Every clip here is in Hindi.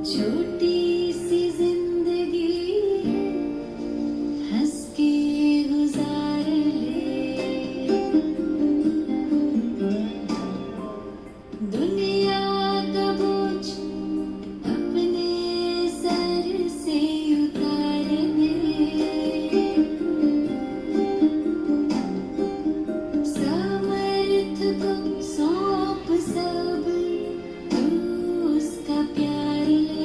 छोटी सी जिंदगी हंस के गुजार ले, दुनिया का बोझ अपने सर से उतार दे, सामर्थ को सौंप सब तू उसका प्यार ले।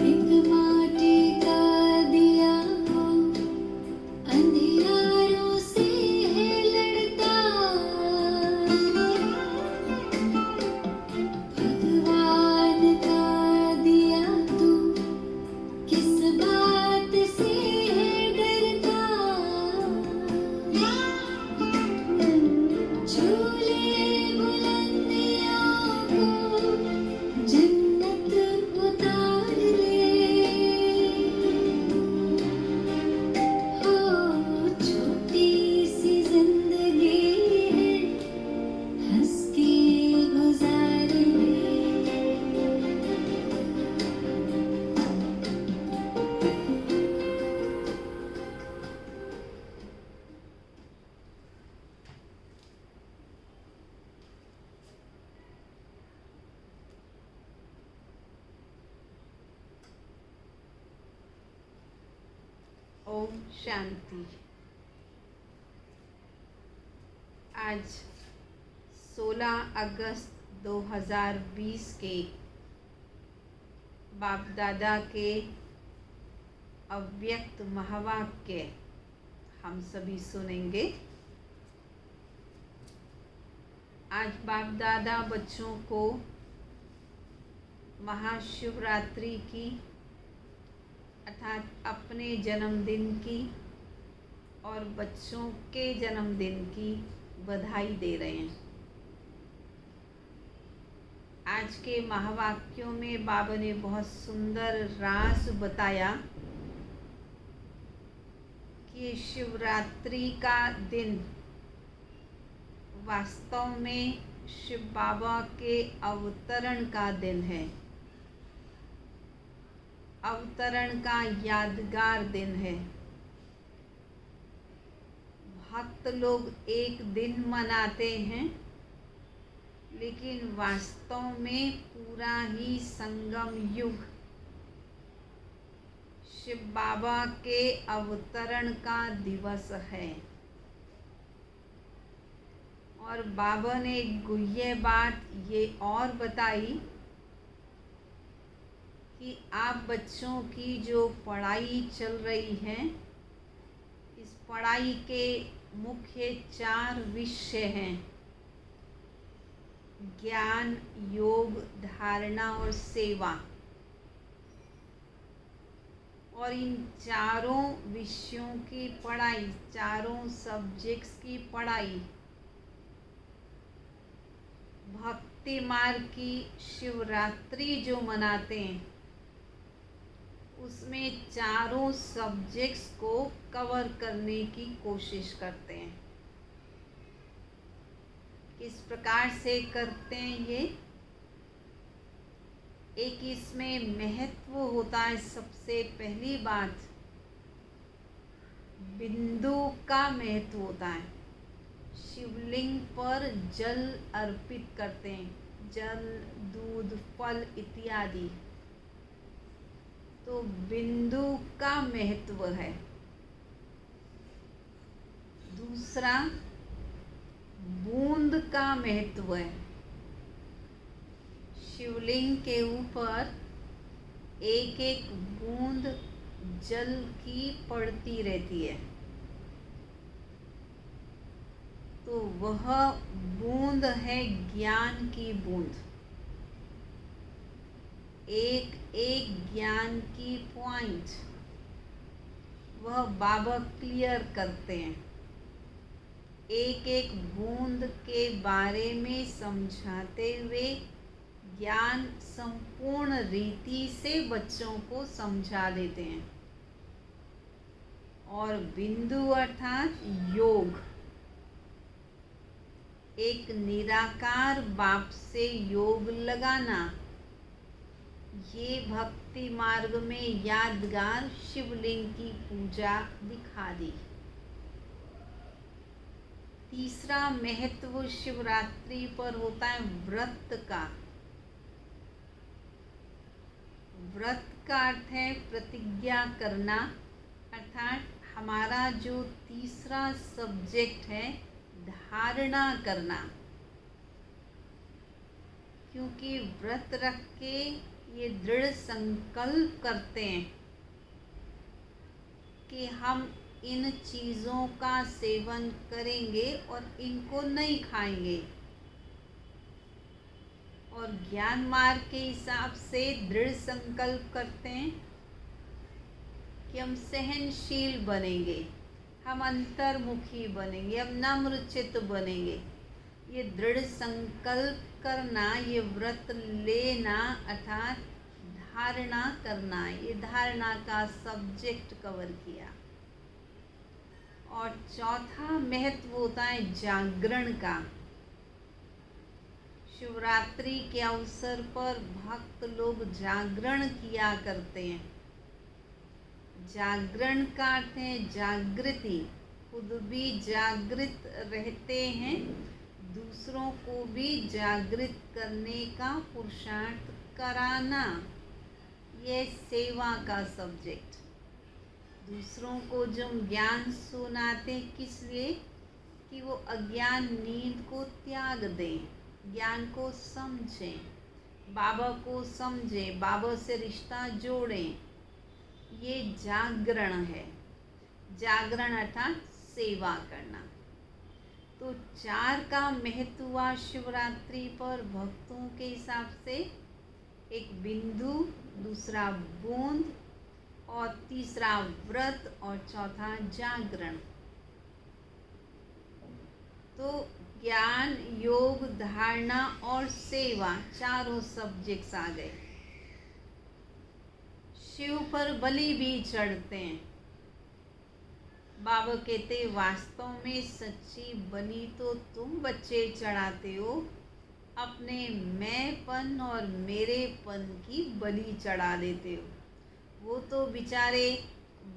एक माटी का दिया हो अंधियारों से है लड़ता, भगवान का दिया तू किस बात से है डरता, झूले बुलंदियों को जन्नत उतार ले, हो छोटी सी जिंदगी है हंस के गुजार ले। ओम शांति। आज 16 अगस्त 2020 के बाप दादा के अव्यक्त महावाक्य हम सभी सुनेंगे। आज बाप दादा बच्चों को महाशिवरात्रि की अर्थात अपने जन्मदिन की और बच्चों के जन्मदिन की बधाई दे रहे हैं। आज के महावाक्यों में बाबा ने बहुत सुंदर राज बताया कि शिवरात्रि का दिन वास्तव में शिव बाबा के अवतरण का दिन है, अवतरण का यादगार दिन है। भक्त लोग एक दिन मनाते हैं, लेकिन वास्तव में पूरा ही संगम युग शिव बाबा के अवतरण का दिवस है। और बाबा ने एक गुह्य बात ये और बताई कि आप बच्चों की जो पढ़ाई चल रही है, इस पढ़ाई के मुख्य 4 विषय हैं: ज्ञान, योग, धारणा और सेवा। और इन चारों विषयों की पढ़ाई, चारों सब्जेक्ट्स की पढ़ाई भक्ति मार्ग की शिवरात्रि जो मनाते हैं उसमें चारों सब्जेक्ट्स को कवर करने की कोशिश करते हैं। किस प्रकार से करते हैं ये? एक इसमें महत्व होता है। सबसे पहली बात, बिंदु का महत्व होता है। शिवलिंग पर जल अर्पित करते हैं, जल, दूध, फल इत्यादि। तो बिंदु का महत्व है। दूसरा, बूंद का महत्व है। शिवलिंग के ऊपर एक एक बूंद जल की पड़ती रहती है, तो वह बूंद है ज्ञान की बूंद। एक एक ज्ञान की पॉइंट वह बाबा क्लियर करते हैं। एक एक बूंद के बारे में समझाते हुए ज्ञान संपूर्ण रीति से बच्चों को समझा देते हैं। और बिंदु अर्थात योग, एक निराकार बाप से योग लगाना, ये भक्ति मार्ग में यादगार शिवलिंग की पूजा दिखा दी। तीसरा महत्व शिवरात्रि पर होता है व्रत का। व्रत का अर्थ है प्रतिज्ञा करना, अर्थात हमारा जो तीसरा सब्जेक्ट है धारणा करना। क्योंकि व्रत रख के ये दृढ़ संकल्प करते हैं कि हम इन चीज़ों का सेवन करेंगे और इनको नहीं खाएंगे। और ज्ञान मार्ग के हिसाब से दृढ़ संकल्प करते हैं कि हम सहनशील बनेंगे, हम अंतर्मुखी बनेंगे, हम नम्रचित्त बनेंगे। ये दृढ़ संकल्प करना, ये व्रत लेना अर्थात धारणा करना, ये धारणा का सब्जेक्ट कवर किया। और चौथा महत्व होता है जागरण का। शिवरात्रि के अवसर पर भक्त लोग जागरण किया करते हैं। जागरण का अर्थ है जागृति, खुद भी जागृत रहते हैं, दूसरों को भी जागृत करने का पुरुषार्थ कराना, ये सेवा का सब्जेक्ट। दूसरों को जो ज्ञान सुनाते किस लिए, कि वो अज्ञान नींद को त्याग दें, ज्ञान को समझें, बाबा को समझें, बाबा से रिश्ता जोड़ें। ये जागरण है। जागरण अर्थात सेवा करना। तो 4 का महत्व हुआ शिवरात्रि पर भक्तों के हिसाब से। एक बिंदु, दूसरा बूंद, और तीसरा व्रत, और चौथा जागरण। तो ज्ञान, योग, धारणा और सेवा, चारों सब्जेक्ट्स आ गए। शिव पर बलि भी चढ़ते हैं। बाबा कहते वास्तव में सच्ची बलि तो तुम बच्चे चढ़ाते हो, अपने मैंपन और मेरेपन की बलि चढ़ा देते हो। वो तो बेचारे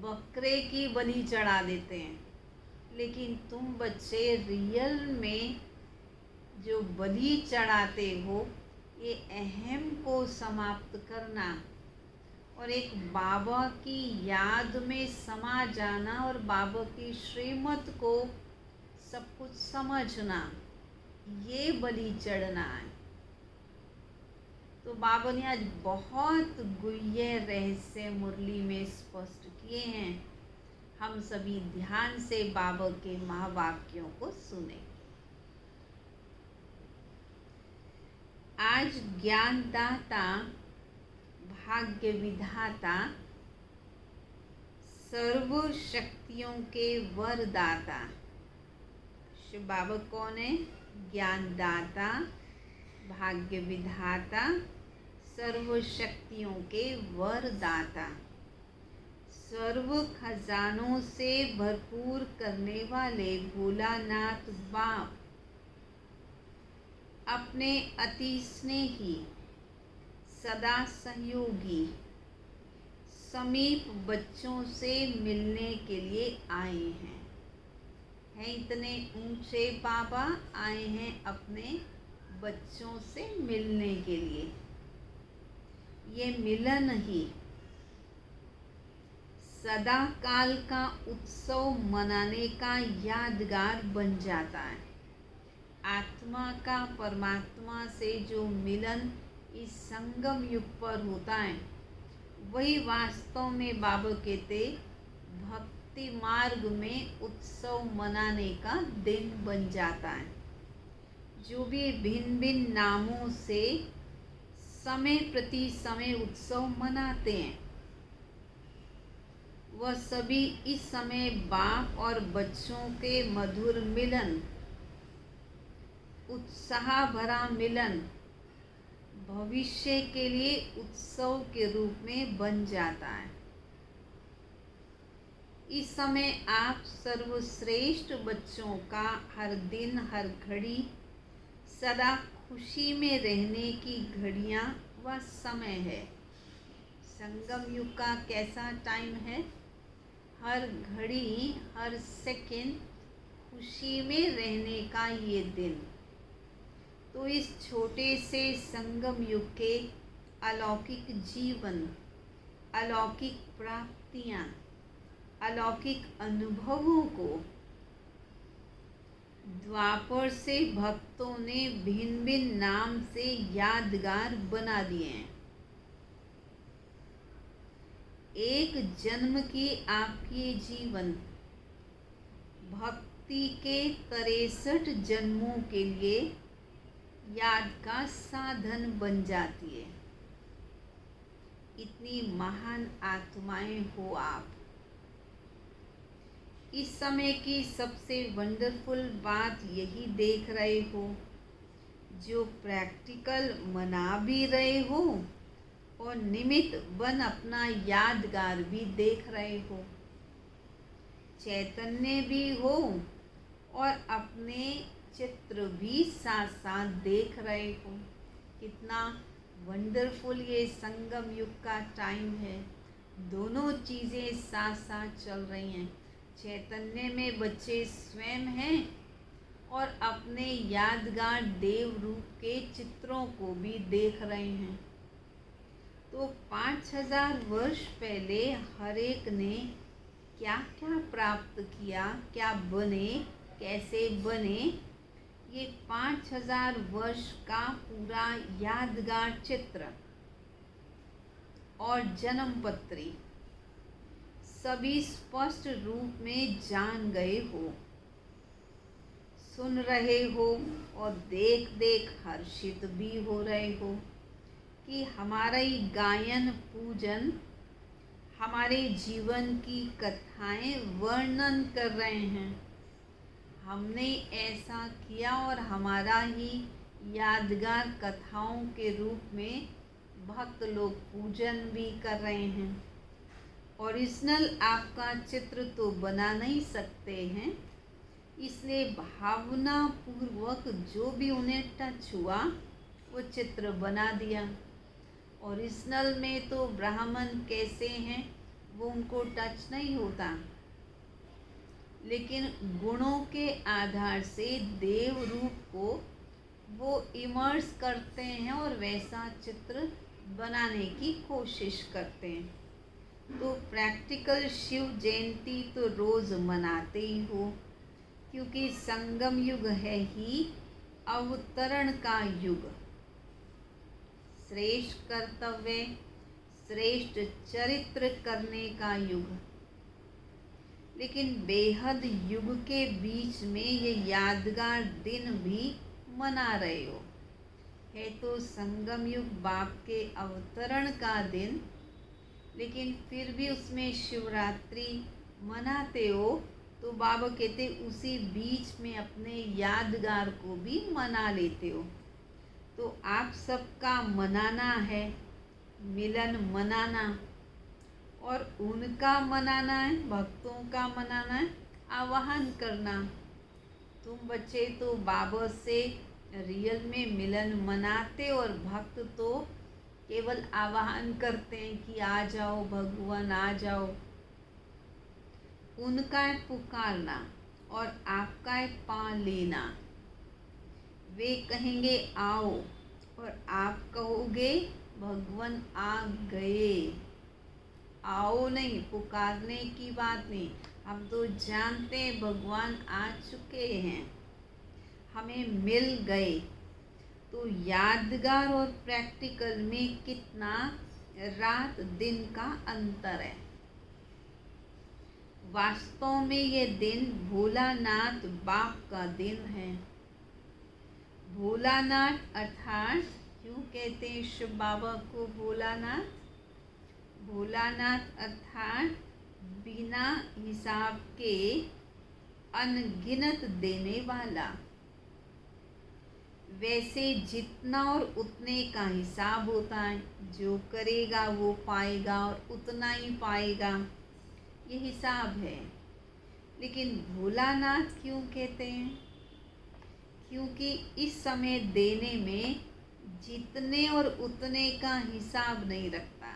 बकरे की बलि चढ़ा देते हैं, लेकिन तुम बच्चे रियल में जो बलि चढ़ाते हो, ये अहम को समाप्त करना और एक बाबा की याद में समा जाना और बाबा की श्रीमत को सब कुछ समझना, ये बलि चढ़ना है। तो बाबा ने आज बहुत गुह्य रहस्य मुरली में स्पष्ट किए हैं। हम सभी ध्यान से बाबा के महावाक्यों को सुने। आज ज्ञानदाता, भाग्य विधाता, सर्व शक्तियों के वरदाता। शिव बाबा कौन है? ज्ञानदाता, भाग्य विधाता, सर्व शक्तियों के वरदाता, सर्व खजानों से भरपूर करने वाले भोलानाथ बाप अपने अति स्नेही, सदा सहयोगी, समीप बच्चों से मिलने के लिए आए हैं। इतने ऊंचे बाबा आए हैं अपने बच्चों से मिलने के लिए। ये मिलन ही सदा काल का उत्सव मनाने का यादगार बन जाता है। आत्मा का परमात्मा से जो मिलन इस संगम युग पर होता है, वही वास्तव में बाबा कहते भक्ति मार्ग में उत्सव मनाने का दिन बन जाता है। जो भी भिन्न भिन्न नामों से समय प्रति समय उत्सव मनाते हैं, वह सभी इस समय बाप और बच्चों के मधुर मिलन, उत्साह भरा मिलन, भविष्य के लिए उत्सव के रूप में बन जाता है। इस समय आप सर्वश्रेष्ठ बच्चों का हर दिन हर घड़ी सदा खुशी में रहने की घड़ियां व समय है। संगम युग का कैसा टाइम है? हर घड़ी हर सेकंड खुशी में रहने का ये दिन। तो इस छोटे से संगम युग के अलौकिक जीवन, अलौकिक प्राप्तियां, अलौकिक अनुभवों को द्वापर से भक्तों ने भिन्न भिन्न नाम से यादगार बना दिए हैं। एक जन्म की आपकी जीवन भक्ति के 63 जन्मों के लिए याद का साधन बन जाती है। इतनी महान आत्माएं हो आप। इस समय की सबसे वंडरफुल बात यही देख रहे हो, जो प्रैक्टिकल मना भी रहे हो और निमित्त बन अपना यादगार भी देख रहे हो। चैतन्य भी हो और अपने चित्र भी साथ साथ देख रहे हो। कितना वंडरफुल ये संगम युग का टाइम है। दोनों चीज़ें साथ साथ चल रही हैं। चैतन्य में बच्चे स्वयं हैं और अपने यादगार देव रूप के चित्रों को भी देख रहे हैं। तो 5000 वर्ष पहले हर एक ने क्या क्या प्राप्त किया, क्या बने, कैसे बने, ये 5000 वर्ष का पूरा यादगार चित्र और जन्मपत्री सभी स्पष्ट रूप में जान गए हो, सुन रहे हो और देख देख हर्षित भी हो रहे हो कि हमारा ही गायन पूजन हमारे जीवन की कथाएं वर्णन कर रहे हैं। हमने ऐसा किया और हमारा ही यादगार कथाओं के रूप में भक्त लोग पूजन भी कर रहे हैं। ओरिजिनल आपका चित्र तो बना नहीं सकते हैं, इसलिए भावना पूर्वक जो भी उन्हें टच हुआ वो चित्र बना दिया। ओरिजिनल में तो ब्राह्मण कैसे हैं वो उनको टच नहीं होता, लेकिन गुणों के आधार से देव रूप को वो इमर्स करते हैं और वैसा चित्र बनाने की कोशिश करते हैं। तो प्रैक्टिकल शिव जयंती तो रोज़ मनाते ही हो, क्योंकि संगम युग है ही अवतरण का युग। श्रेष्ठ कर्तव्य, श्रेष्ठ चरित्र करने का युग। लेकिन बेहद युग के बीच में ये यादगार दिन भी मना रहे हो। है तो संगम युग बाप के अवतरण का दिन, लेकिन फिर भी उसमें शिवरात्रि मनाते हो तो बाबा कहते उसी बीच में अपने यादगार को भी मना लेते हो। तो आप सबका मनाना है, मिलन मनाना, और उनका मनाना है, भक्तों का मनाना है, आवाहन करना। तुम बच्चे तो बाबा से रियल में मिलन मनाते और भक्त तो केवल आवाहन करते हैं कि आ जाओ भगवान आ जाओ। उनका है पुकारना और आपका है पा लेना। वे कहेंगे आओ और आप कहोगे भगवान आ गए। आओ नहीं, पुकारने की बात नहीं। हम तो जानते हैं भगवान आ चुके हैं, हमें मिल गए। तो यादगार और प्रैक्टिकल में कितना रात दिन का अंतर है। वास्तव में ये दिन भोलानाथ बाप का दिन है। भोलानाथ अर्थात क्यों कहते हैं शिव बाबा को भोलानाथ? भोलानाथ अर्थात बिना हिसाब के अनगिनत देने वाला। वैसे जितना और उतने का हिसाब होता है। जो करेगा वो पाएगा और उतना ही पाएगा, ये हिसाब है। लेकिन भोलानाथ क्यों कहते हैं? क्योंकि इस समय देने में जितने और उतने का हिसाब नहीं रखता।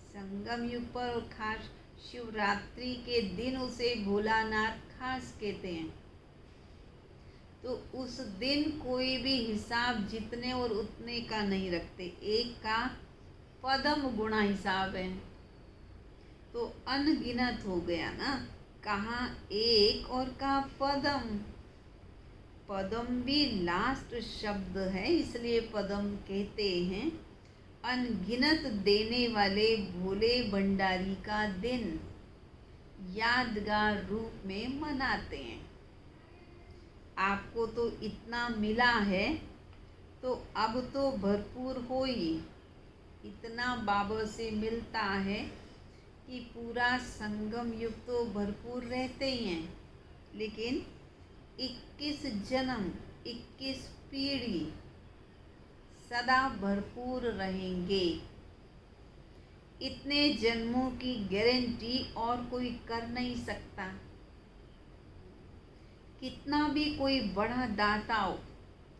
संगम युग पर और खास शिवरात्रि के दिन उसे भोलानाथ खास कहते हैं। तो उस दिन कोई भी हिसाब जितने और उतने का नहीं रखते। एक का पदम गुणा हिसाब है, तो अनगिनत हो गया ना। कहाँ एक और कहाँ पदम। पदम भी लास्ट शब्द है, इसलिए पदम कहते हैं। अनगिनत देने वाले भोले भंडारी का दिन यादगार रूप में मनाते हैं। आपको तो इतना मिला है तो अब तो भरपूर हो ही। इतना बाबा से मिलता है कि पूरा संगम युग तो भरपूर रहते ही हैं। लेकिन 21 जन्म 21 पीढ़ी सदा भरपूर रहेंगे। इतने जन्मों की गारंटी और कोई कर नहीं सकता। कितना भी कोई बड़ा दाता हो,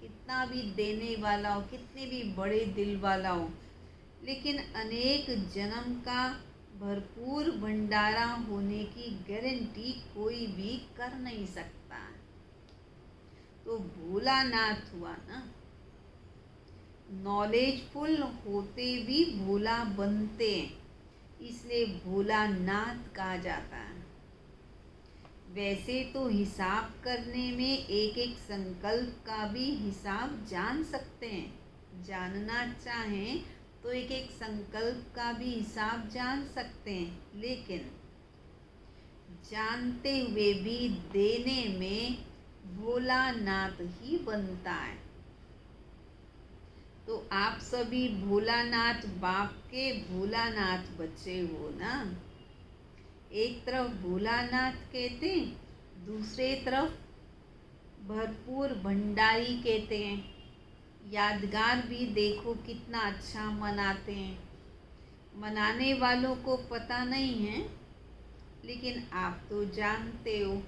कितना भी देने वाला हो, कितने भी बड़े दिल वाला हो, लेकिन अनेक जन्म का भरपूर भंडारा होने की गारंटी कोई भी कर नहीं सकता। तो भोलानाथ हुआ ना। नॉलेजफुल होते भी भोला बनते हैं, इसलिए भोलानाथ कहा जाता है। वैसे तो हिसाब करने में एक एक संकल्प का भी हिसाब जान सकते हैं। जानना चाहें तो एक एक संकल्प का भी हिसाब जान सकते हैं। लेकिन जानते हुए भी देने में भोलानाथ ही बनता है। तो आप सभी भोलानाथ बाप के भोलानाथ बच्चे हो ना। एक तरफ भोलानाथ कहते हैं, दूसरे तरफ भरपूर भंडारी कहते हैं। यादगार भी देखो कितना अच्छा मनाते हैं। मनाने वालों को पता नहीं है, लेकिन आप तो जानते हो।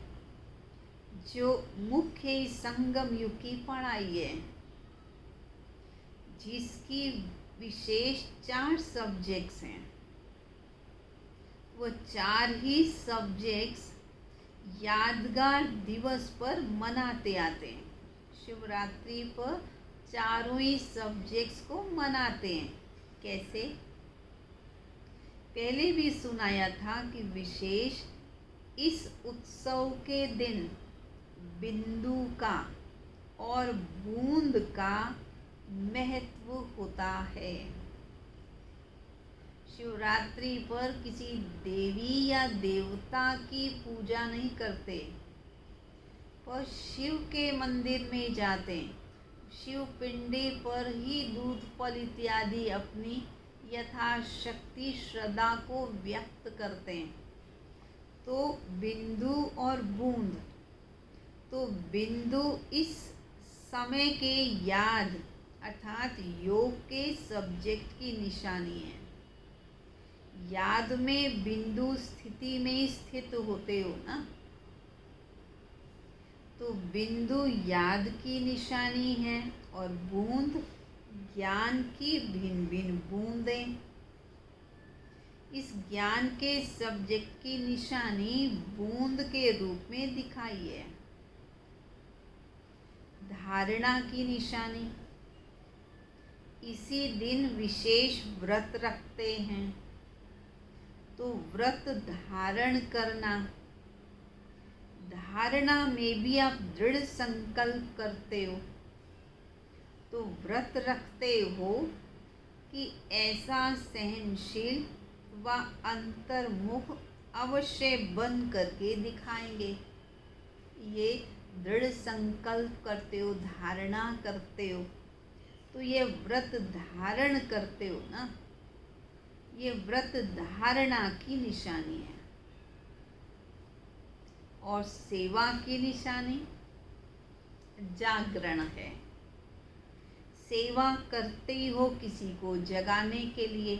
जो मुख्य संगम युग की पढ़ाई है, जिसकी विशेष 4 सब्जेक्ट्स हैं, वो 4 ही सब्जेक्ट्स यादगार दिवस पर मनाते आते हैं। शिवरात्रि पर चारों ही सब्जेक्ट्स को मनाते हैं। कैसे? पहले भी सुनाया था कि विशेष इस उत्सव के दिन बिंदु का और बूंद का महत्व होता है। शिवरात्रि पर किसी देवी या देवता की पूजा नहीं करते, पर शिव के मंदिर में जाते हैं। शिव पिंडी पर ही दूध फल इत्यादि अपनी यथाशक्ति श्रद्धा को व्यक्त करते हैं। तो बिंदु और बूंद, तो बिंदु इस समय के याद अर्थात योग के सब्जेक्ट की निशानी है। याद में बिंदु स्थिति में स्थित होते हो ना, तो बिंदु याद की निशानी है और बूंद ज्ञान की भिन्न भिन्न बूंदें। इस ज्ञान के सब्जेक्ट की निशानी बूंद के रूप में दिखाई है। धारणा की निशानी, इसी दिन विशेष व्रत रखते हैं, तो व्रत धारण करना। धारणा में भी आप दृढ़ संकल्प करते हो, तो व्रत रखते हो कि ऐसा सहनशील व अंतर्मुख अवश्य बन करके दिखाएंगे। ये दृढ़ संकल्प करते हो, धारणा करते हो, तो ये व्रत धारण करते हो ना। ये व्रत धारणा की निशानी है। और सेवा की निशानी, जागरण है। सेवा करते हो किसी को जगाने के लिए,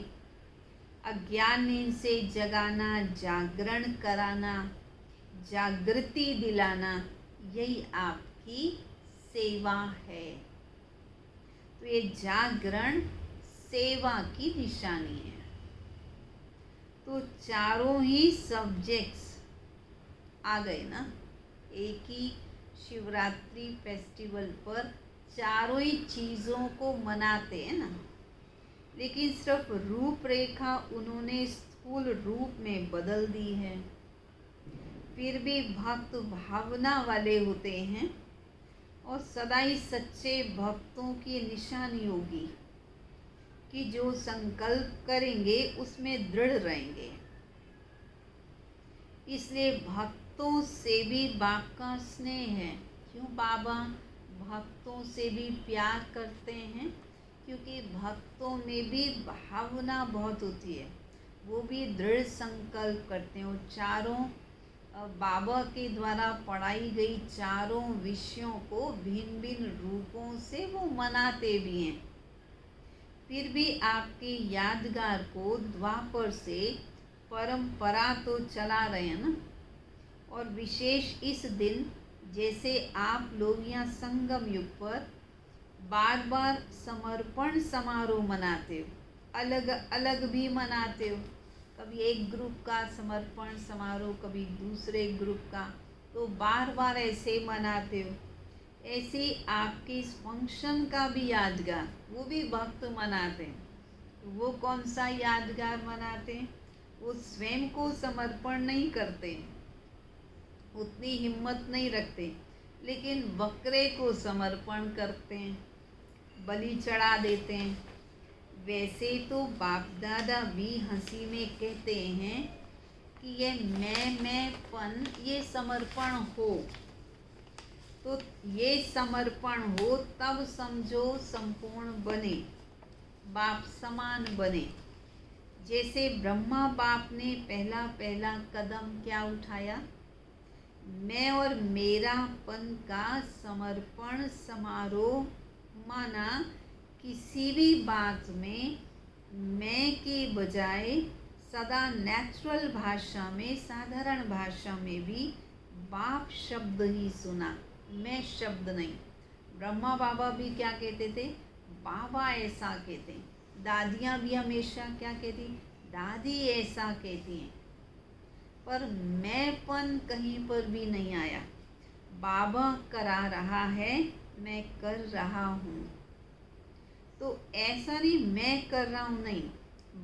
अज्ञान नींद से जगाना, जागरण कराना, जागृति दिलाना, यही आपकी सेवा है। तो ये जागरण सेवा की निशानी है। तो चारों ही सब्जेक्ट्स आ गए ना। एक ही शिवरात्रि फेस्टिवल पर चारों ही चीज़ों को मनाते हैं ना, लेकिन सिर्फ रूपरेखा उन्होंने स्थूल रूप में बदल दी है। फिर भी भक्त भावना वाले होते हैं और सदा ही सच्चे भक्तों की निशानी होगी कि जो संकल्प करेंगे उसमें दृढ़ रहेंगे। इसलिए भक्तों से भी बाप का स्नेह है। क्यों बाबा भक्तों से भी प्यार करते हैं? क्योंकि भक्तों में भी भावना बहुत होती है, वो भी दृढ़ संकल्प करते हैं। और चारों बाबा के द्वारा पढ़ाई गई चारों विषयों को भिन्न भिन्न रूपों से वो मनाते भी हैं। फिर भी आपके यादगार को द्वापर से परंपरा तो चला रहे हैं ना। और विशेष इस दिन जैसे आप लोग यहाँ संगम युग पर बार बार समर्पण समारोह मनाते हो, अलग अलग भी मनाते हो, कभी एक ग्रुप का समर्पण समारोह, कभी दूसरे ग्रुप का, तो बार बार ऐसे मनाते हो। ऐसे आपके इस फंक्शन का भी यादगार वो भी भक्त मनाते हैं। तो वो कौन सा यादगार मनाते हैं? वो स्वयं को समर्पण नहीं करते, उतनी हिम्मत नहीं रखते, लेकिन बकरे को समर्पण करते हैं, बलि चढ़ा देते हैं। वैसे तो बाप दादा भी हंसी में कहते हैं कि ये मैंपन ये समर्पण हो, तो ये समर्पण हो तब समझो संपूर्ण बने, बाप समान बने। जैसे ब्रह्मा बाप ने पहला पहला कदम क्या उठाया? मैं और मेरापन का समर्पण समारोह माना। किसी भी बात में मैं के बजाय सदा नेचुरल भाषा में, साधारण भाषा में भी बाप शब्द ही सुना, मैं शब्द नहीं। ब्रह्मा बाबा भी क्या कहते थे? बाबा ऐसा कहते हैं। दादियाँ भी हमेशा क्या कहती? दादी ऐसा कहती हैं। पर मैंपन कहीं पर भी नहीं आया। बाबा करा रहा है, मैं कर रहा हूँ। तो ऐसा नहीं मैं कर रहा हूँ, नहीं,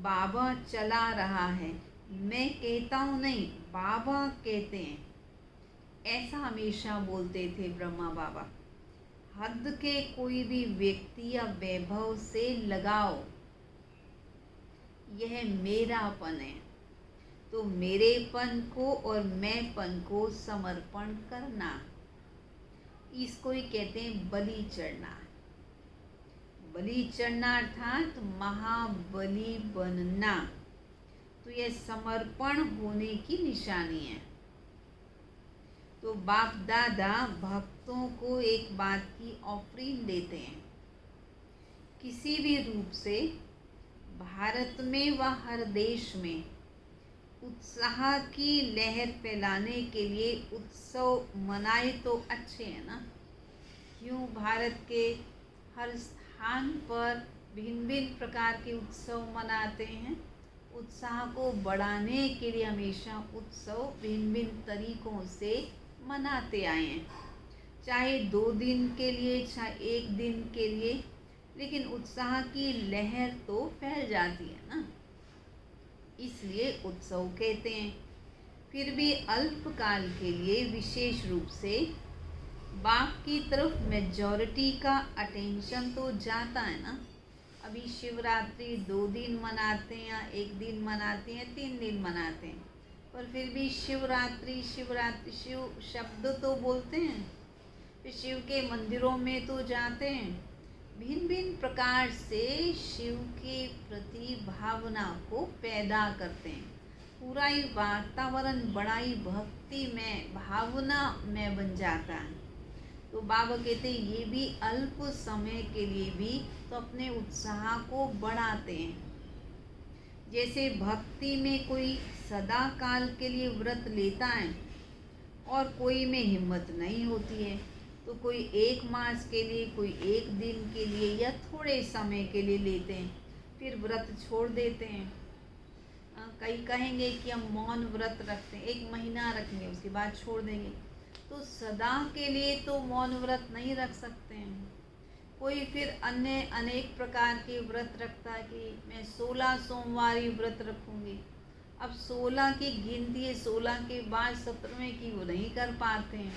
बाबा चला रहा है, मैं कहता हूँ नहीं, बाबा कहते हैं। ऐसा हमेशा बोलते थे ब्रह्मा बाबा। हद के कोई भी व्यक्ति या वैभव से लगाओ, यह मेरापन है। तो मेरेपन को और मैंपन को समर्पण करना, इसको ही कहते हैं बलि चढ़ना। बलि चढ़ना अर्थात महाबली बनना। तो यह समर्पण होने की निशानी है। तो बाप दादा भक्तों को एक बात की ऑफरिंग देते हैं। किसी भी रूप से भारत में व हर देश में उत्साह की लहर फैलाने के लिए उत्सव मनाए तो अच्छे हैं ना। क्यों भारत के हर स्थान पर भिन्न भिन्न प्रकार के उत्सव मनाते हैं? उत्साह को बढ़ाने के लिए हमेशा उत्सव भिन्न भिन्न तरीकों से मनाते आए हैं, चाहे 2 दिन के लिए, चाहे 1 दिन के लिए, लेकिन उत्साह की लहर तो फैल जाती है ना, इसलिए उत्सव कहते हैं। फिर भी अल्पकाल के लिए विशेष रूप से बाप की तरफ मेजॉरिटी का अटेंशन तो जाता है ना। अभी शिवरात्रि 2 दिन मनाते हैं या 1 दिन मनाते हैं, 3 दिन मनाते हैं, पर फिर भी शिवरात्रि शिवरात्रि शिव शब्द तो बोलते हैं। फिर शिव के मंदिरों में तो जाते हैं, भिन्न भिन्न प्रकार से शिव के प्रति भावना को पैदा करते हैं। पूरा ही वातावरण बड़ा ही भक्ति में, भावना में बन जाता है। तो बाबा कहते हैं ये भी अल्प समय के लिए भी तो अपने उत्साह को बढ़ाते हैं। जैसे भक्ति में कोई सदा काल के लिए व्रत लेता है और कोई में हिम्मत नहीं होती है, तो कोई 1 मास के लिए, कोई 1 दिन के लिए या थोड़े समय के लिए लेते हैं, फिर व्रत छोड़ देते हैं। कई कहेंगे कि हम मौन व्रत रखते हैं, 1 महीना रखेंगे उसके बाद छोड़ देंगे। तो सदा के लिए तो मौन व्रत नहीं रख सकते हैं। कोई फिर अन्य अनेक प्रकार के व्रत रखता है कि मैं 16 सोमवारी व्रत रखूँगी। अब 16 की गिनती है, 16 के बाद 17वें की वो नहीं कर पाते हैं।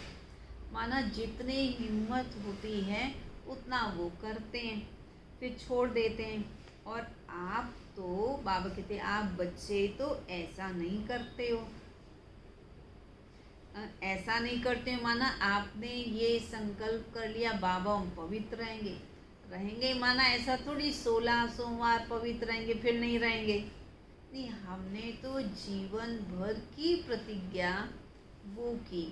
माना जितनी हिम्मत होती है उतना वो करते हैं, फिर छोड़ देते हैं। और आप तो बाबा कहते हैं आप बच्चे तो ऐसा नहीं करते हो। ऐसा नहीं करते हो माना आपने ये संकल्प कर लिया बाबा हम पवित्र रहेंगे माना ऐसा थोड़ी 16 सोमवार पवित्र रहेंगे फिर नहीं रहेंगे। नहीं, हमने तो जीवन भर की प्रतिज्ञा वो की,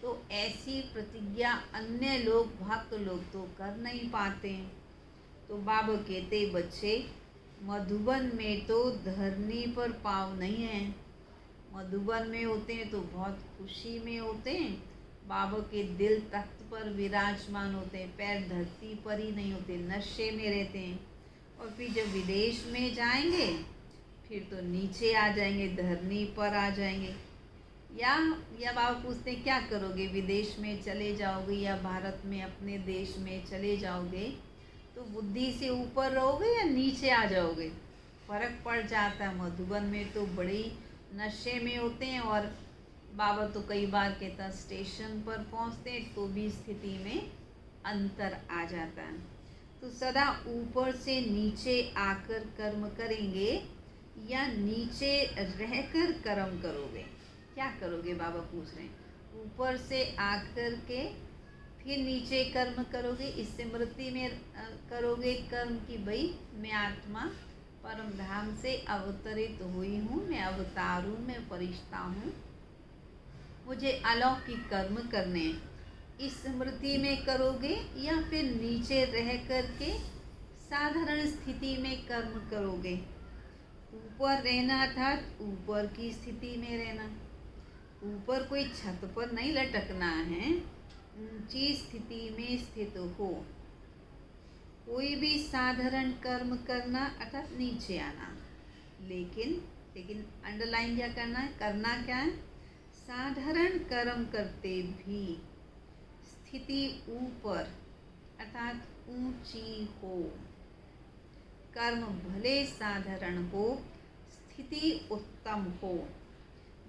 तो ऐसी प्रतिज्ञा अन्य लोग भक्त लोग तो कर नहीं पाते हैं। तो बाबा कहते बच्चे मधुबन में तो धरनी पर पाँव नहीं है। मधुबन में होते हैं तो बहुत खुशी में होते हैं, बाबा के दिल तख्त पर विराजमान होते हैं, पैर धरती पर ही नहीं होते, नशे में रहते हैं। और फिर जब विदेश में जाएंगे फिर तो नीचे आ जाएंगे, धरनी पर आ जाएंगे। या बाबा पूछते हैं क्या करोगे, विदेश में चले जाओगे या भारत में अपने देश में चले जाओगे, तो बुद्धि से ऊपर रहोगे या नीचे आ जाओगे, फर्क पड़ जाता है। मधुबन में तो बड़ी नशे में होते हैं और बाबा तो कई बार कहता स्टेशन पर पहुंचते हैं तो भी स्थिति में अंतर आ जाता है। तो सदा ऊपर से नीचे आकर कर्म करेंगे या नीचे रहकर कर्म करोगे, क्या करोगे बाबा पूछ रहे हैं। ऊपर से आकर के फिर नीचे कर्म करोगे, इस स्मृति में करोगे कर्म की भाई मैं आत्मा परम धाम से अवतरित हुई हूँ, मैं अवतार हूँ, मैं फरिश्ता हूँ, मुझे अलौकिक कर्म करने हैं, इस स्मृति में करोगे। या फिर नीचे रह कर के साधारण स्थिति में कर्म करोगे। ऊपर रहना अर्थात ऊपर की स्थिति में रहना, ऊपर कोई छत पर नहीं लटकना है, ऊंची स्थिति में स्थित हो। कोई भी साधारण कर्म करना अर्थात नीचे आना, लेकिन अंडरलाइन क्या करना है, करना क्या है, साधारण कर्म करते भी स्थिति ऊपर अर्थात ऊंची हो। कर्म भले साधारण हो, स्थिति उत्तम हो।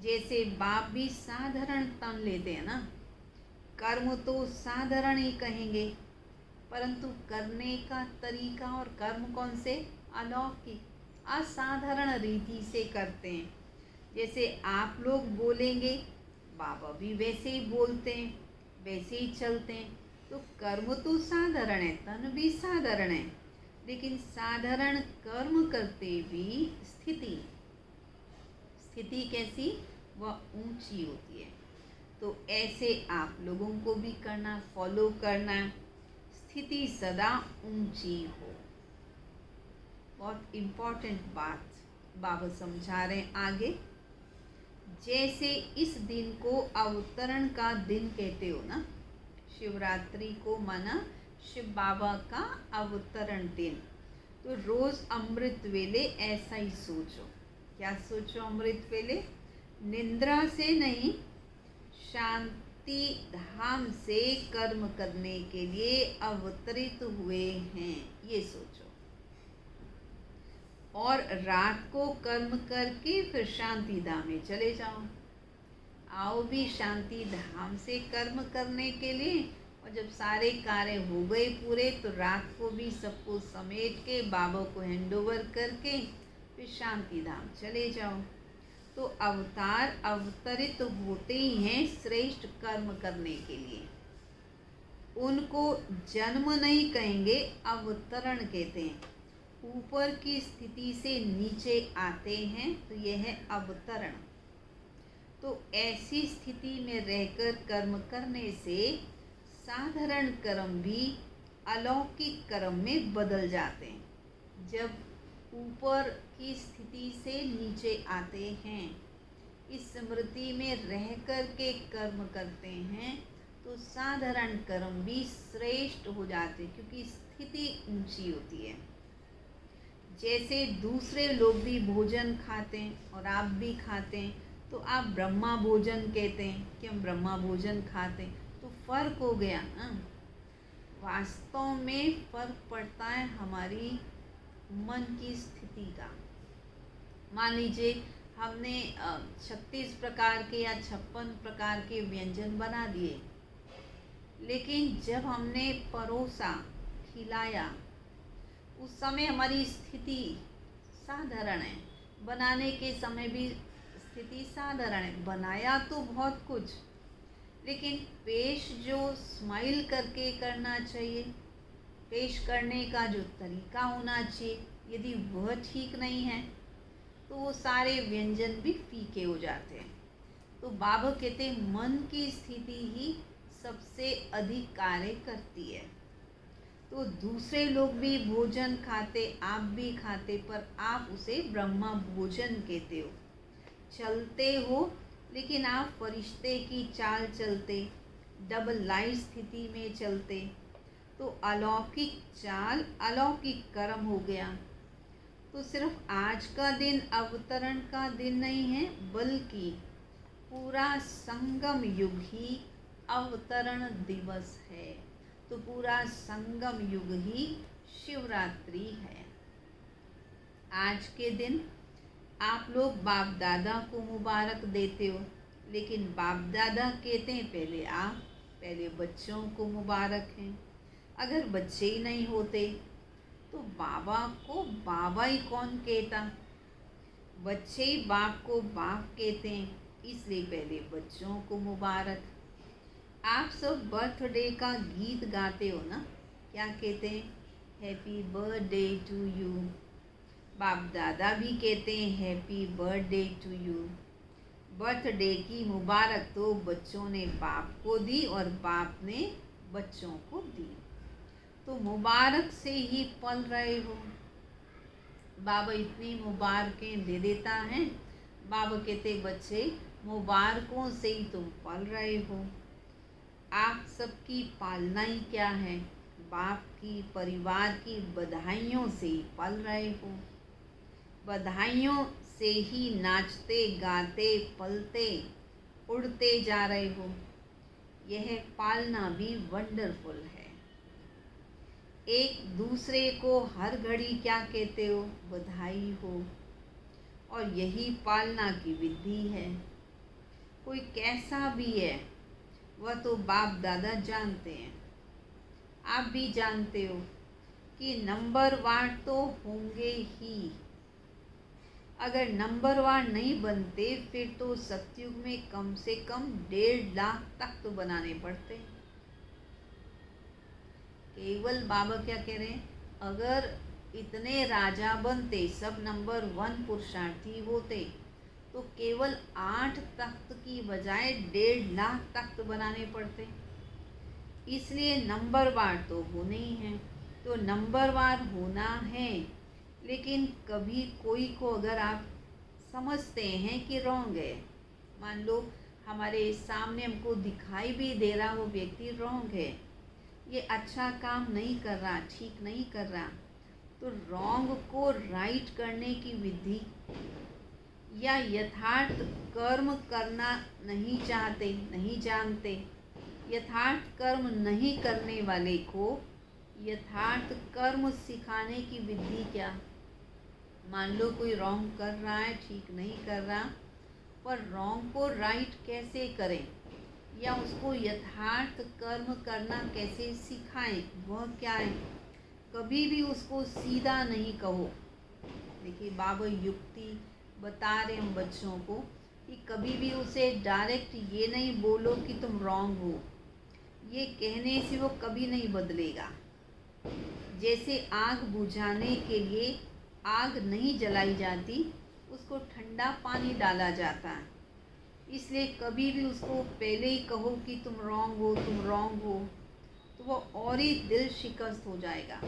जैसे बाप भी साधारण तन लेते हैं ना, कर्म तो साधारण ही कहेंगे, परंतु करने का तरीका और कर्म कौन से, अलौकिक असाधारण रीति से करते हैं। जैसे आप लोग बोलेंगे बाबा भी वैसे ही बोलते हैं, वैसे ही चलते हैं। तो कर्म तो साधारण है, तन भी साधारण है, लेकिन साधारण कर्म करते भी स्थिति कैसी, वह ऊंची होती है। तो ऐसे आप लोगों को भी करना, फॉलो करना, स्थिति सदा ऊंची हो। बहुत इम्पोर्टेंट बात बाबा समझा रहे हैं आगे। जैसे इस दिन को अवतरण का दिन कहते हो ना, शिवरात्रि को माना शिव बाबा का अवतरण दिन, तो रोज अमृत वेले ऐसा ही सोचो। क्या सोचो अमृत वेले, निद्रा से नहीं शांति धाम से कर्म करने के लिए अवतरित हुए हैं, ये सोचो। और रात को कर्म करके फिर शांति धाम में चले जाओ। आओ भी शांति धाम से कर्म करने के लिए, और जब सारे कार्य हो गए पूरे तो रात को भी सबको समेट के बाबा को हैंडओवर करके फिर शांति धाम चले जाओ। तो अवतार अवतरित होते ही हैं श्रेष्ठ कर्म करने के लिए। उनको जन्म नहीं कहेंगे, अवतरण कहते हैं। ऊपर की स्थिति से नीचे आते हैं तो यह है अवतरण। तो ऐसी स्थिति में रहकर कर्म करने से साधारण कर्म भी अलौकिक कर्म में बदल जाते हैं। जब ऊपर की स्थिति से नीचे आते हैं, इस स्मृति में रह कर के कर्म करते हैं, तो साधारण कर्म भी श्रेष्ठ हो जाते हैं, क्योंकि स्थिति ऊंची होती है। जैसे दूसरे लोग भी भोजन खाते हैं और आप भी खाते हैं, तो आप ब्रह्मा भोजन कहते हैं कि हम ब्रह्मा भोजन खाते हैं, तो फर्क हो गया ना। वास्तव में फर्क पड़ता है हमारी मन की स्थिति का। मान लीजिए हमने 36 प्रकार के या 56 प्रकार के व्यंजन बना दिए, लेकिन जब हमने परोसा, खिलाया, उस समय हमारी स्थिति साधारण है। बनाने के समय भी स्थिति साधारण है। बनाया तो बहुत कुछ, लेकिन पेश जो स्माइल करके करना चाहिए, पेश करने का जो तरीका होना चाहिए, यदि वह ठीक नहीं है तो वो सारे व्यंजन भी फीके हो जाते हैं। तो बाबा कहते हैं मन की स्थिति ही सबसे अधिक कार्य करती है। तो दूसरे लोग भी भोजन खाते, आप भी खाते, पर आप उसे ब्रह्मा भोजन कहते हो। चलते हो, लेकिन आप फरिश्ते की चाल चलते, डबल लाइट स्थिति में चलते, तो अलौकिक चाल, अलौकिक कर्म हो गया। तो सिर्फ आज का दिन अवतरण का दिन नहीं है, बल्कि पूरा संगम युग ही अवतरण दिवस है। तो पूरा संगम युग ही शिवरात्रि है। आज के दिन आप लोग बाप दादा को मुबारक देते हो, लेकिन बाप दादा कहते हैं पहले बच्चों को मुबारक हैं। अगर बच्चे ही नहीं होते तो बाबा को बाबा ही कौन कहता। बच्चे ही बाप को बाप कहते हैं, इसलिए पहले बच्चों को मुबारक। आप सब बर्थडे का गीत गाते हो ना, क्या कहते हैं? Happy birthday to you. बाप दादा भी कहते हैं happy birthday to you. Birthday की मुबारक तो बच्चों ने बाप को दी और बाप ने बच्चों को दी। तो मुबारक से ही पल रहे हो। बाबा इतनी मुबारकें दे देता है। बाबा कहते बच्चे मुबारकों से ही तुम पल रहे हो। आप सबकी पालना ही क्या है? बाप की, परिवार की बधाइयों से ही पल रहे हो। बधाइयों से ही नाचते, गाते, पलते, उड़ते जा रहे हो। यह पालना भी वंडरफुल है। एक दूसरे को हर घड़ी क्या कहते हो? बधाई हो। और यही पालना की विधि है। कोई कैसा भी है, वह तो बाप दादा जानते हैं। आप भी जानते हो कि नंबरवार तो होंगे ही। अगर नंबरवार नहीं बनते, फिर तो सतयुग में कम से कम 1.5 लाख तक तो बनाने पड़ते। केवल बाबा क्या कह रहे हैं? अगर इतने राजा बनते, सब नंबर 1 पुरुषार्थी होते, तो केवल 8 तख्त की बजाय 1.5 लाख तख्त बनाने पड़ते। इसलिए नंबरवार तो होने ही हैं। तो नंबरवार होना है, लेकिन कभी कोई को अगर आप समझते हैं कि रॉन्ग है, मान लो हमारे सामने हमको दिखाई भी दे रहा वो व्यक्ति रॉन्ग है, ये अच्छा काम नहीं कर रहा, ठीक नहीं कर रहा, तो रॉन्ग को राइट करने की विधि या यथार्थ कर्म करना नहीं चाहते, नहीं जानते, यथार्थ कर्म नहीं करने वाले को यथार्थ कर्म सिखाने की विधि क्या? मान लो कोई रॉन्ग कर रहा है, ठीक नहीं कर रहा, पर रॉन्ग को राइट कैसे करें या उसको यथार्थ कर्म करना कैसे सिखाएं, वह क्या है? कभी भी उसको सीधा नहीं कहो। देखिए बाबा युक्ति बता रहे हम बच्चों को कि कभी भी उसे डायरेक्ट ये नहीं बोलो कि तुम रॉन्ग हो। ये कहने से वो कभी नहीं बदलेगा। जैसे आग बुझाने के लिए आग नहीं जलाई जाती, उसको ठंडा पानी डाला जाता है। इसलिए कभी भी उसको पहले ही कहो कि तुम रॉन्ग हो, तुम रॉन्ग हो, तो वो और ही दिल शिकस्त हो जाएगा।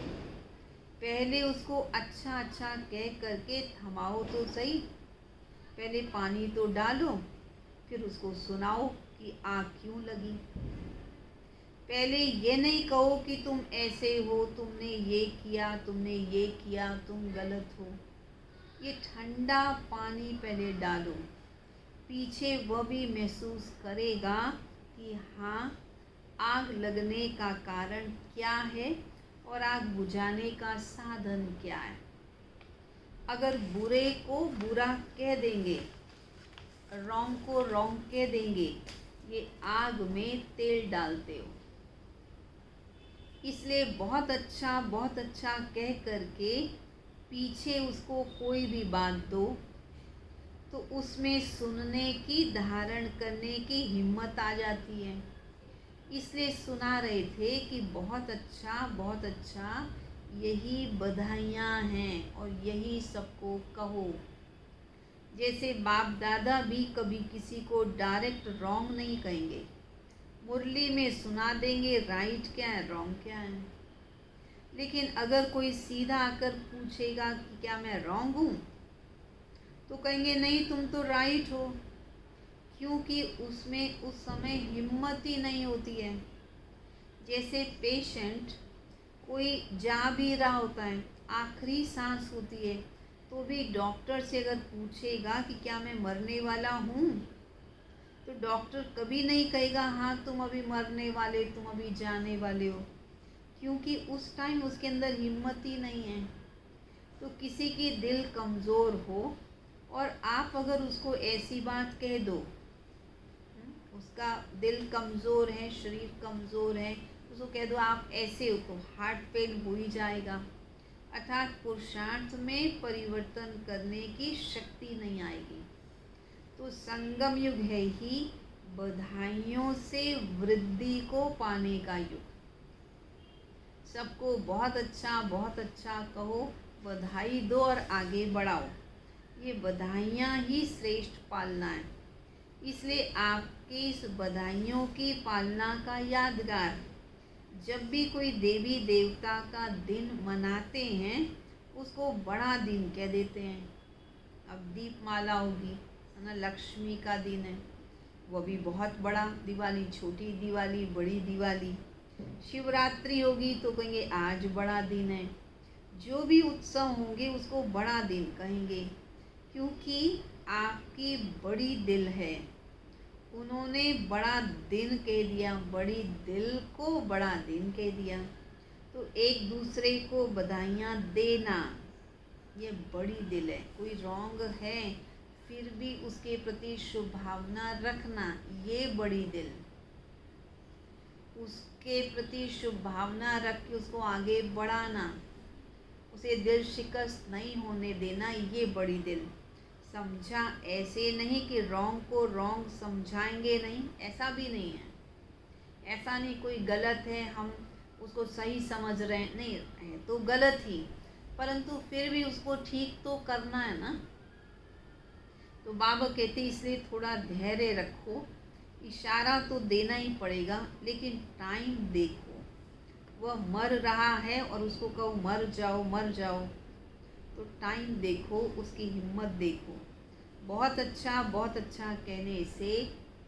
पहले उसको अच्छा अच्छा कह करके थमाओ तो सही, पहले पानी तो डालो, फिर उसको सुनाओ कि आग क्यों लगी। पहले ये नहीं कहो कि तुम ऐसे हो, तुमने ये किया, तुमने ये किया, तुम गलत हो। ये ठंडा पानी पहले डालो, पीछे वह भी महसूस करेगा कि हाँ, आग लगने का कारण क्या है और आग बुझाने का साधन क्या है। अगर बुरे को बुरा कह देंगे, रॉन्ग को रॉन्ग कह देंगे, ये आग में तेल डालते हो। इसलिए बहुत अच्छा कह करके पीछे उसको कोई भी बात दो तो उसमें सुनने की, धारण करने की हिम्मत आ जाती है। इसलिए सुना रहे थे कि बहुत अच्छा, यही बधाइयाँ हैं और यही सबको कहो। जैसे बाप दादा भी कभी किसी को डायरेक्ट रॉन्ग नहीं कहेंगे, मुरली में सुना देंगे राइट क्या है, रॉन्ग क्या है। लेकिन अगर कोई सीधा आकर पूछेगा कि क्या मैं रॉन्ग हूँ, तो कहेंगे नहीं, तुम तो राइट हो, क्योंकि उसमें उस समय हिम्मत ही नहीं होती है। जैसे पेशेंट कोई जा भी रहा होता है, आखिरी सांस होती है, तो भी डॉक्टर से अगर पूछेगा कि क्या मैं मरने वाला हूँ, तो डॉक्टर कभी नहीं कहेगा हाँ तुम अभी मरने वाले, तुम अभी जाने वाले हो, क्योंकि उस टाइम उसके अंदर हिम्मत ही नहीं है। तो किसी की दिल कमज़ोर हो और आप अगर उसको ऐसी बात कह दो, उसका दिल कमज़ोर है, शरीर कमज़ोर है, उसको कह दो आप ऐसे हो, तो हार्ट फेल हो ही जाएगा। अर्थात पुरुषार्थ में परिवर्तन करने की शक्ति नहीं आएगी। तो संगम युग है ही बधाइयों से वृद्धि को पाने का युग। सबको बहुत अच्छा कहो, बधाई दो और आगे बढ़ाओ। ये बधाइयाँ ही श्रेष्ठ पालना है। इसलिए आपकी इस बधाइयों की पालना का यादगार, जब भी कोई देवी देवता का दिन मनाते हैं, उसको बड़ा दिन कह देते हैं। अब दीपमाला होगी, है ना, लक्ष्मी का दिन है, वो भी बहुत बड़ा, दिवाली छोटी दिवाली, बड़ी दिवाली। शिवरात्रि होगी तो कहेंगे आज बड़ा दिन है। जो भी उत्सव होंगे उसको बड़ा दिन कहेंगे, क्योंकि आपकी बड़ी दिल है। उन्होंने बड़ा दिन कह दिया, बड़ी दिल को बड़ा दिन कह दिया। तो एक दूसरे को बधाइयाँ देना, ये बड़ी दिल है। कोई रॉन्ग है फिर भी उसके प्रति शुभ भावना रखना, ये बड़ी दिल। उसके प्रति शुभ भावना रख के उसको आगे बढ़ाना, उसे दिल शिकस्त नहीं होने देना, ये बड़ी दिल। समझा ऐसे नहीं कि रॉन्ग को रॉन्ग समझाएंगे नहीं, ऐसा भी नहीं है। ऐसा नहीं कोई गलत है हम उसको सही समझ रहे हैं, नहीं है तो गलत ही, परंतु फिर भी उसको ठीक तो करना है ना। तो बाबा कहते इसलिए थोड़ा धैर्य रखो, इशारा तो देना ही पड़ेगा, लेकिन टाइम देखो। वह मर रहा है और उसको कहो मर जाओ मर जाओ, तो टाइम देखो, उसकी हिम्मत देखो। बहुत अच्छा कहने से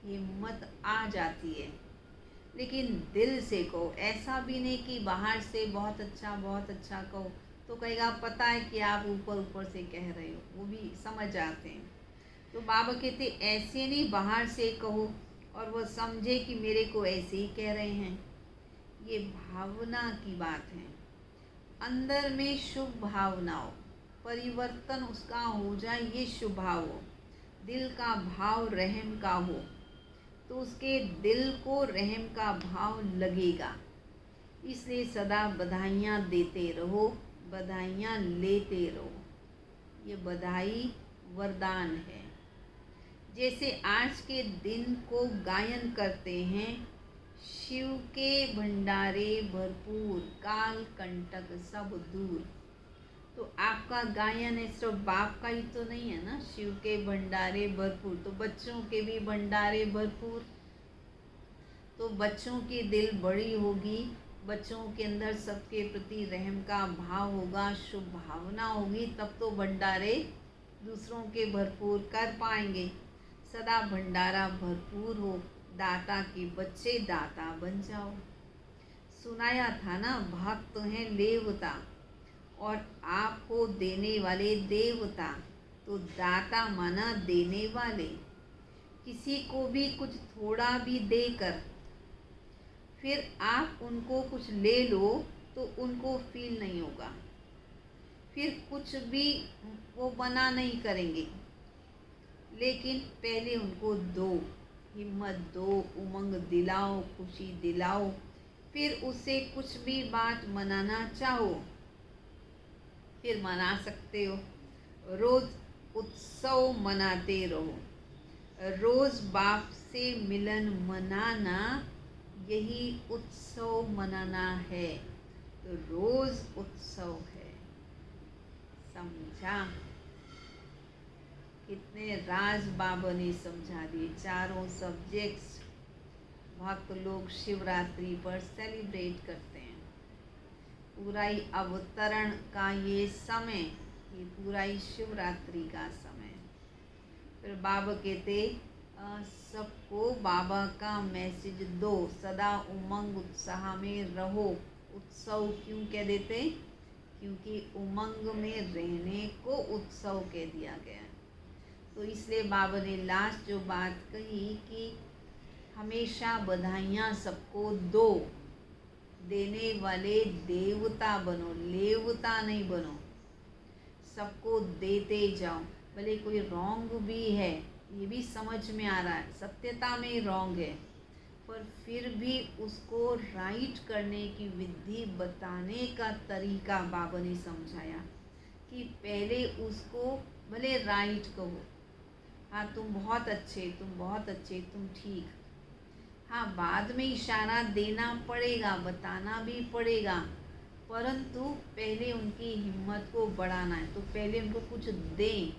हिम्मत आ जाती है, लेकिन दिल से कहो। ऐसा भी नहीं कि बाहर से बहुत अच्छा कहो तो कहेगा पता है कि आप ऊपर से कह रहे हो, वो भी समझ जाते हैं। तो बाबा कहते ऐसे नहीं बाहर से कहो और वह समझे कि मेरे को ऐसे ही कह रहे हैं। ये भावना की बात है। अंदर में शुभ भावना हो, परिवर्तन उसका हो जाए, ये शुभ भाव हो, दिल का भाव रहम का हो, तो उसके दिल को रहम का भाव लगेगा। इसलिए सदा बधाइयाँ देते रहो, बधाइयाँ लेते रहो। ये बधाई वरदान है। जैसे आज के दिन को गायन करते हैं, शिव के भंडारे भरपूर, काल कंटक सब दूर। तो आपका गायन है सिर्फ बाप का ही तो नहीं है ना, शिव के भंडारे भरपूर, तो बच्चों के भी भंडारे भरपूर। तो बच्चों की दिल बड़ी होगी बच्चों के अंदर सबके प्रति रहम का भाव होगा, शुभ भावना होगी, तब तो भंडारे दूसरों के भरपूर कर पाएंगे। सदा भंडारा भरपूर हो, दाता के बच्चे दाता बन जाओ। सुनाया था ना, भक्त हैं लेवता और आपको देने वाले देवता, तो दाता माना देने वाले। किसी को भी कुछ थोड़ा भी देकर फिर आप उनको कुछ ले लो तो उनको फील नहीं होगा, फिर कुछ भी वो मना नहीं करेंगे। लेकिन पहले उनको दो, हिम्मत दो, उमंग दिलाओ, खुशी दिलाओ, फिर उससे कुछ भी बात मनाना चाहो फिर मना सकते हो। रोज उत्सव मनाते रहो। रोज बाप से मिलन मनाना, यही उत्सव मनाना है। तो रोज उत्सव है। समझा? कितने राज बाबा ने समझा दिए। चारों सब्जेक्ट्स भक्त लोग शिवरात्रि पर सेलिब्रेट करते हैं। पूरा ही अवतरण का ये समय, ये पूरा ही शिवरात्रि का समय। फिर बाबा कहते सबको बाबा का मैसेज दो, सदा उमंग उत्साह में रहो। उत्सव क्यों कह देते? क्योंकि उमंग में रहने को उत्सव कह दिया गया। तो इसलिए बाबा ने लास्ट जो बात कही कि हमेशा बधाइयाँ सबको दो, देने वाले देवता बनो, लेवता नहीं बनो। सबको देते जाओ। भले कोई रॉन्ग भी है, ये भी समझ में आ रहा है, सत्यता में रॉन्ग है, पर फिर भी उसको राइट करने की विधि बताने का तरीका बाबा ने समझाया कि पहले उसको भले राइट कहो, हाँ तुम बहुत अच्छे, तुम बहुत अच्छे, तुम ठीक, हाँ बाद में इशारा देना पड़ेगा, बताना भी पड़ेगा, परंतु पहले उनकी हिम्मत को बढ़ाना है। तो पहले उनको कुछ दें,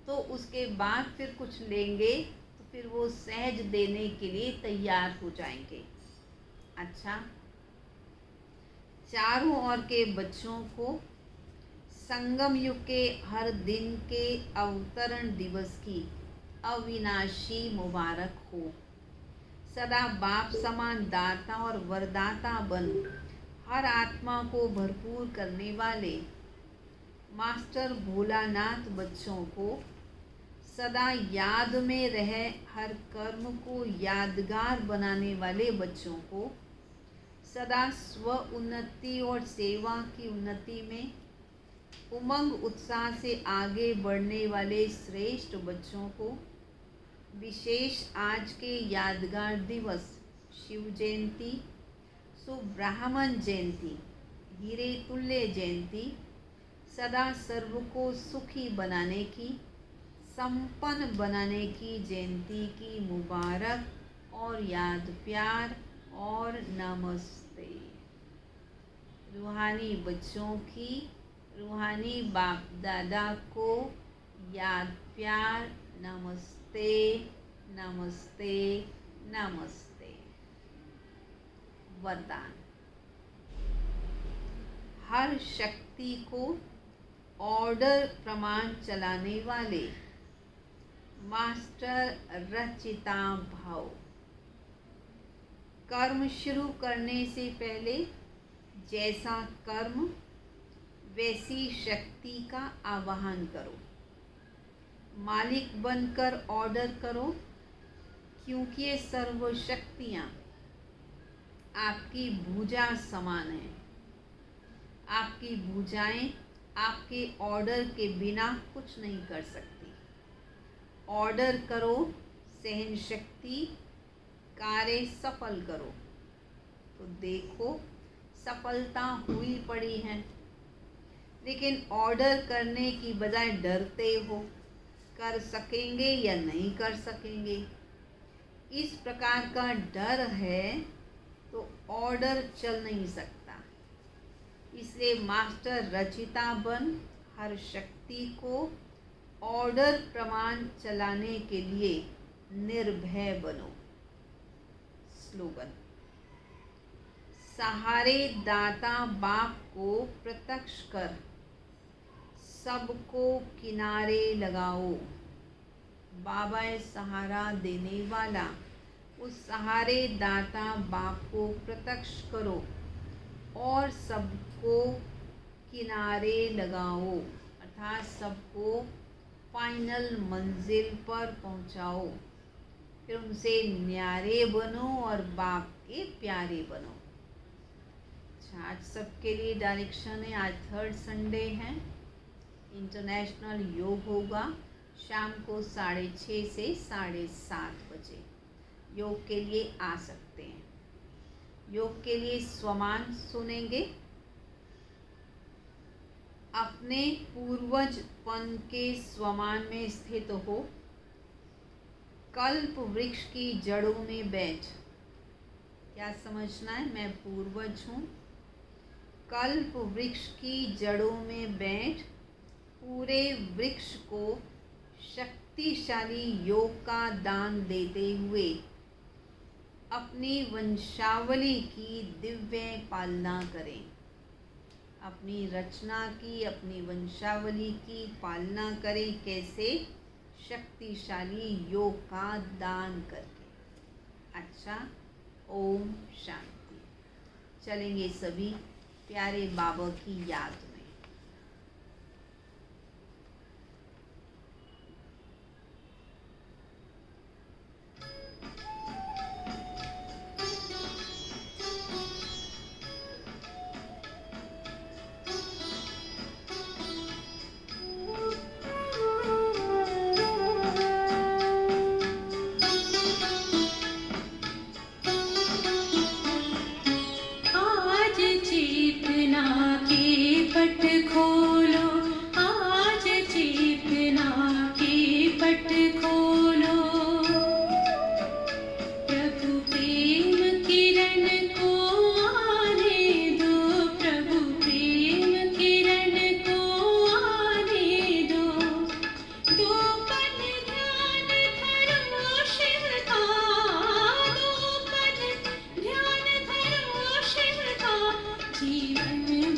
तो उसके बाद फिर कुछ लेंगे, तो फिर वो सहज देने के लिए तैयार हो जाएंगे। अच्छा, चारों ओर के बच्चों को संगम युग के हर दिन के अवतरण दिवस की अविनाशी मुबारक हो। सदा बाप समान दाता और वरदाता बन हर आत्मा को भरपूर करने वाले मास्टर भोलानाथ बच्चों को सदा याद में रहे, हर कर्म को यादगार बनाने वाले बच्चों को सदा स्व उन्नति और सेवा की उन्नति में उमंग उत्साह से आगे बढ़ने वाले श्रेष्ठ बच्चों को विशेष आज के यादगार दिवस शिव जयंती, सुब्रह्मण्य जयंती, हीरे तुल्य जयंती, सदा सर्व को सुखी बनाने की, संपन्न बनाने की जयंती की मुबारक और याद प्यार और नमस्ते। रूहानी बच्चों की, रूहानी बाप दादा को याद प्यार, नमस्ते, नमस्ते, नमस्ते। वरदान। हर शक्ति को ऑर्डर प्रमाण चलाने वाले मास्टर रचिता भाव। कर्म शुरू करने से पहले जैसा कर्म वैसी शक्ति का आवाहन करो। मालिक बनकर ऑर्डर करो, क्योंकि ये सर्व शक्तियाँ आपकी भुजा समान हैं। आपकी भुजाएं आपके ऑर्डर के बिना कुछ नहीं कर सकती। ऑर्डर करो, सहन शक्ति, कार्य सफल करो। तो देखो सफलता हुई पड़ी है, लेकिन ऑर्डर करने की बजाय डरते हो, कर सकेंगे या नहीं कर सकेंगे। इस प्रकार का डर है तो ऑर्डर चल नहीं सकता। इसलिए मास्टर रचिता बन हर शक्ति को ऑर्डर प्रमाण चलाने के लिए निर्भय बनो। स्लोगन। सहारे दाता बाप को प्रत्यक्ष कर सबको किनारे लगाओ। बाबा है सहारा देने वाला, उस सहारे दाता बाप को प्रत्यक्ष करो और सबको किनारे लगाओ, अर्थात सबको फाइनल मंजिल पर पहुंचाओ। फिर उनसे न्यारे बनो और बाप के प्यारे बनो। अच्छा, आज सबके लिए डायरेक्शन है। आज 3rd संडे है, इंटरनेशनल योग होगा शाम को 6:30 से 7:30 बजे। योग के लिए आ सकते हैं। योग के लिए स्वमान सुनेंगे। अपने पूर्वजपन के स्वमान में स्थित हो। कल्प वृक्ष की जड़ों में बैठ। क्या समझना है? मैं पूर्वज हूँ। कल्प वृक्ष की जड़ों में बैठ पूरे वृक्ष को शक्तिशाली योग का दान देते हुए अपनी वंशावली की दिव्य पालना करें। अपनी रचना की, अपनी वंशावली की पालना करें। कैसे? शक्तिशाली योग का दान करके। अच्छा, ओम शांति। चलेंगे सभी प्यारे बाबा की याद में।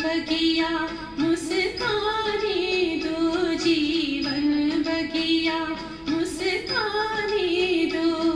बगिया मुस्काने दो, जीवन बगिया मुस्काने दो।